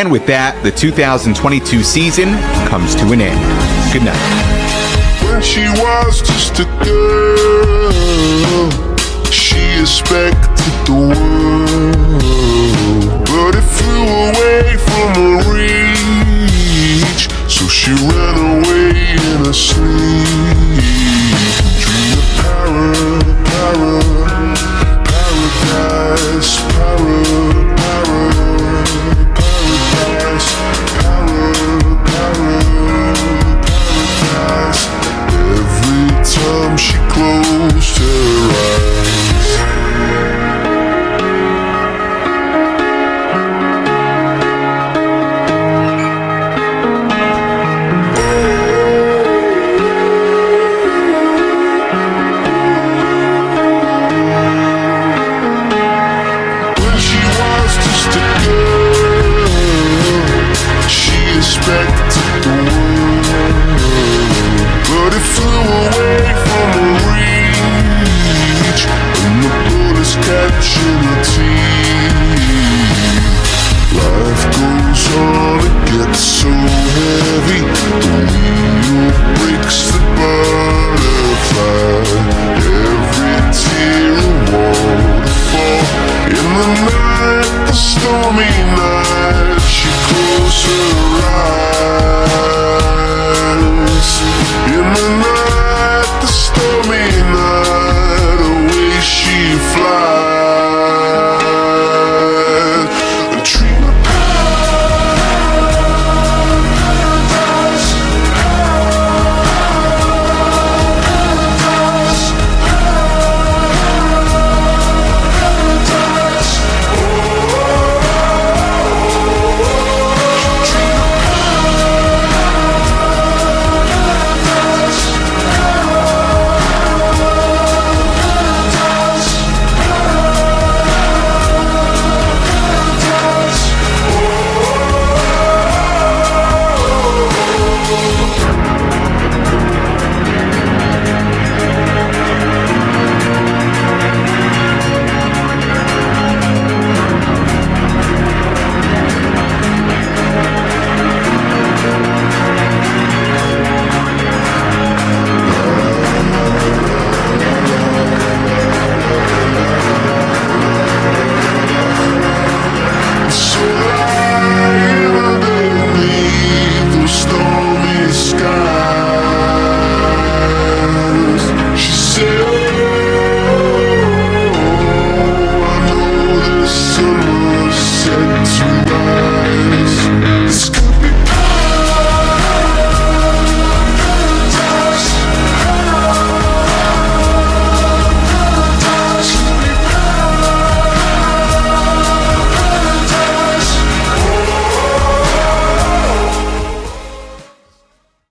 And with that, the 2022 season comes to an end. Good night. When she was just a girl, she expected the world, but it flew away from her reach, so she ran away in her sleep. Dreamed of paradise, paradise. Every time she closed her eyes. When she was just a girl, she expected the world, but it flew away from her reach, and the bullets catching her teeth. Life goes on, it gets so